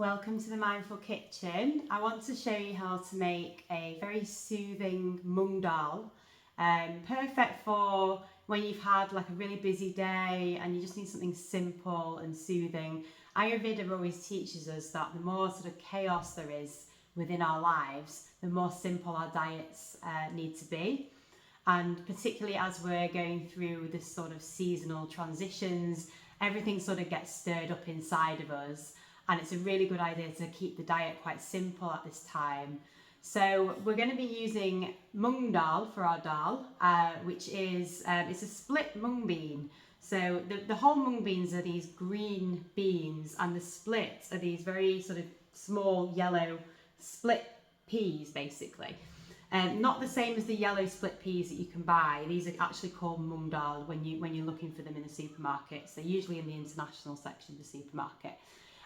Welcome to the Mindful Kitchen. I want to show you how to make a very soothing Mung Dal. Perfect for when you've had like a really busy day and you just need something simple and soothing. Ayurveda always teaches us that the more sort of chaos there is within our lives, the more simple our diets need to be. And particularly as we're going through this sort of seasonal transitions, everything sort of gets stirred up inside of us. And it's a really good idea to keep the diet quite simple at this time. So we're going to be using Mung Dal for our dal, which is it's a split mung bean. So the whole mung beans are these green beans, and the splits are these very sort of small yellow split peas, basically. Not the same as the yellow split peas that you can buy. These are actually called Mung Dal when you're looking for them in the supermarkets. They're usually in the international section of the supermarket.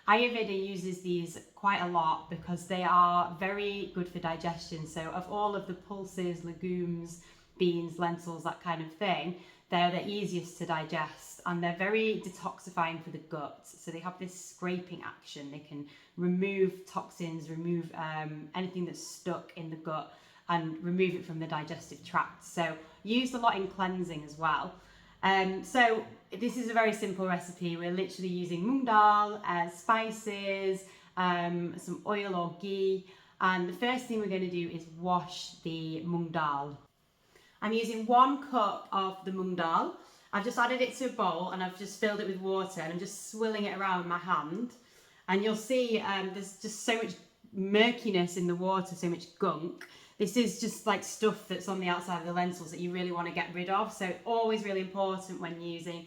Ayurveda uses these quite a lot because they are very good for digestion. So of all of the pulses, legumes, beans, lentils, that kind of thing, they're the easiest to digest, and they're very detoxifying for the gut. So they have this scraping action. They can remove toxins, remove anything that's stuck in the gut and remove it from the digestive tract. So used a lot in cleansing as well. So this is a very simple recipe. We're literally using mung dal, spices, some oil or ghee, and the first thing we're going to do is wash the mung dal. I'm using 1 cup of the mung dal. I've just added it to a bowl and I've just filled it with water, and I'm just swilling it around with my hand. And you'll see there's just so much murkiness in the water, so much gunk. This is just like stuff that's on the outside of the lentils that you really want to get rid of. So always really important when using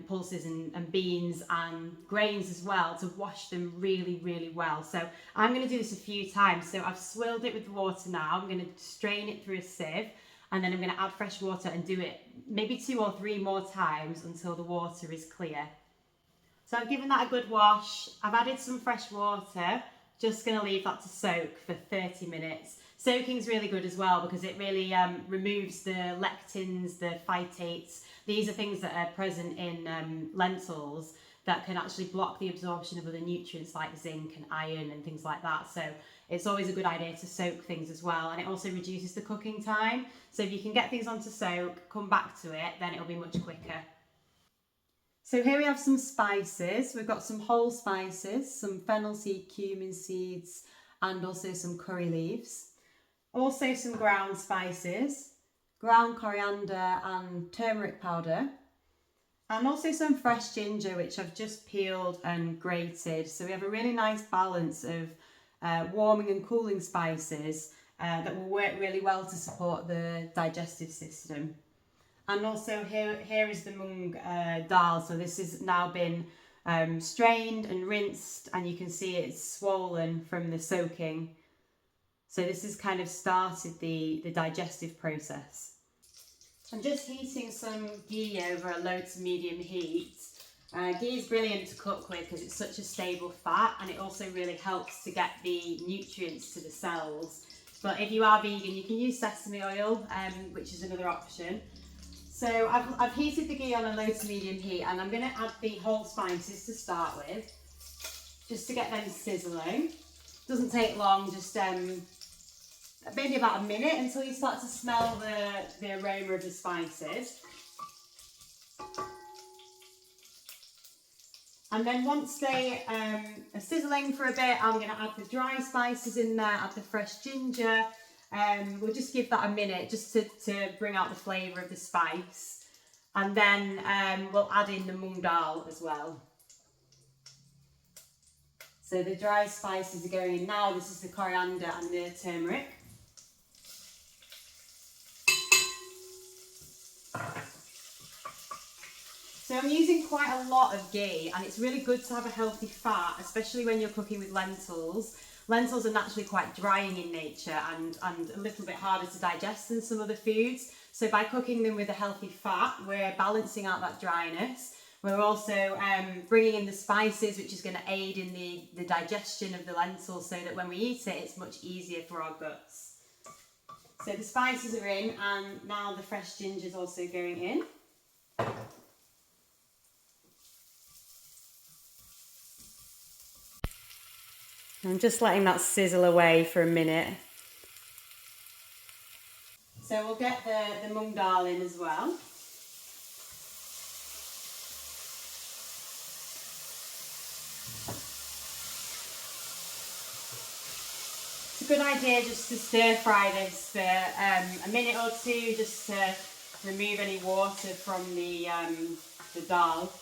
pulses and beans and grains as well to wash them really, really well. So I'm going to do this a few times. So I've swilled it with the water now. I'm going to strain it through a sieve, and then I'm going to add fresh water and do it maybe 2 or 3 more times until the water is clear. So I've given that a good wash. I've added some fresh water. Just going to leave that to soak for 30 minutes. Soaking is really good as well because it really removes the lectins, the phytates. These are things that are present in lentils that can actually block the absorption of other nutrients like zinc and iron and things like that. So it's always a good idea to soak things as well, and it also reduces the cooking time. So if you can get things onto soak, come back to it, then it'll be much quicker. So here we have some spices. We've got some whole spices, some fennel seed, cumin seeds, and also some curry leaves. Also some ground spices, ground coriander and turmeric powder. And also some fresh ginger, which I've just peeled and grated. So we have a really nice balance of warming and cooling spices that will work really well to support the digestive system. And also here is the mung dal. So this has now been strained and rinsed, and you can see it's swollen from the soaking. So this has kind of started the digestive process. I'm just heating some ghee over a low to medium heat. Ghee is brilliant to cook with because it's such a stable fat, and it also really helps to get the nutrients to the cells. But if you are vegan, you can use sesame oil, which is another option. So I've heated the ghee on a low to medium heat, and I'm going to add the whole spices to start with, just to get them sizzling. Doesn't take long, just maybe about a minute until you start to smell the aroma of the spices. And then once they are sizzling for a bit, I'm going to add the dry spices in there, add the fresh ginger. We'll just give that a minute just to bring out the flavour of the spice. And then we'll add in the mung dal as well. So the dry spices are going in now. This is the coriander and the turmeric. So I'm using quite a lot of ghee, and it's really good to have a healthy fat, especially when you're cooking with lentils. Lentils are naturally quite drying in nature and a little bit harder to digest than some other foods. So by cooking them with a healthy fat, we're balancing out that dryness. We're also bringing in the spices, which is going to aid in the digestion of the lentils, so that when we eat it, it's much easier for our guts. So the spices are in, and now the fresh ginger is also going in. I'm just letting that sizzle away for a minute. So we'll get the mung dal in as well. It's a good idea just to stir fry this for a minute or two, just to remove any water from the dal.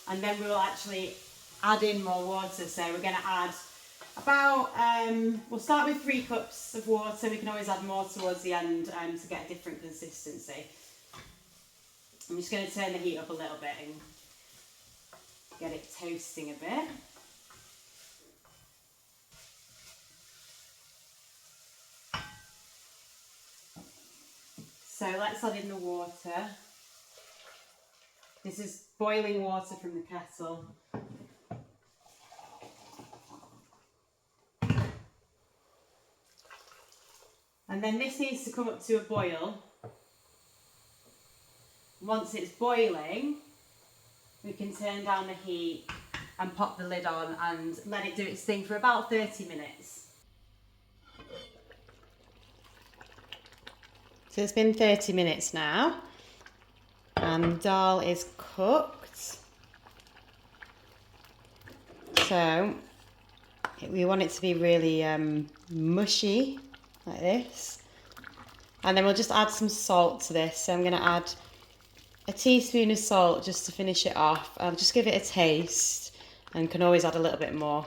And then we will actually add in more water. So we're going to add about, we'll start with 3 cups of water. We can always add more towards the end to get a different consistency. I'm just going to turn the heat up a little bit and get it toasting a bit. So let's add in the water. This is boiling water from the kettle. And then this needs to come up to a boil. Once it's boiling, we can turn down the heat and pop the lid on and let it do its thing for about 30 minutes. So it's been 30 minutes now, and the dal is cooked. So we want it to be really mushy, like this. And then we'll just add some salt to this. So I'm going to add a teaspoon of salt just to finish it off. I'll just give it a taste and can always add a little bit more.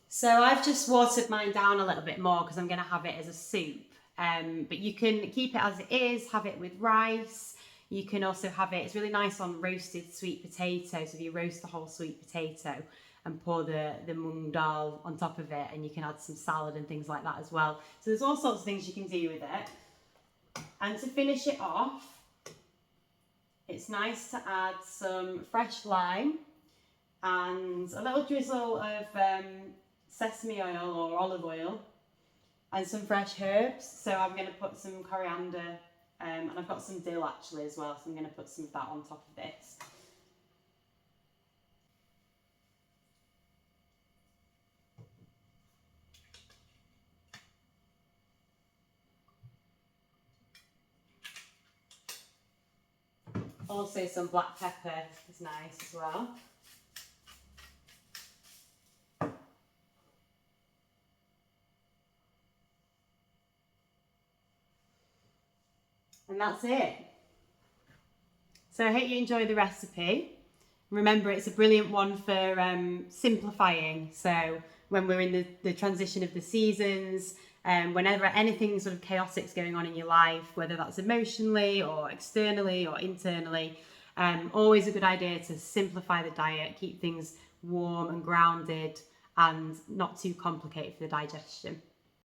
So I've just watered mine down a little bit more because I'm going to have it as a soup. But you can keep it as it is, have it with rice. You can also have it, it's really nice on roasted sweet potato. So if you roast the whole sweet potato and pour the mung dal on top of it, and you can add some salad and things like that as well. So there's all sorts of things you can do with it. And to finish it off, it's nice to add some fresh lime and a little drizzle of sesame oil or olive oil and some fresh herbs. So I'm going to put some coriander and I've got some dill actually as well, so I'm going to put some of that on top of this. Also some black pepper is nice as well. And that's it. So I hope you enjoy the recipe. Remember, it's a brilliant one for simplifying. So when we're in the transition of the seasons, whenever anything sort of chaotic is going on in your life, whether that's emotionally or externally or internally, always a good idea to simplify the diet, keep things warm and grounded and not too complicated for the digestion.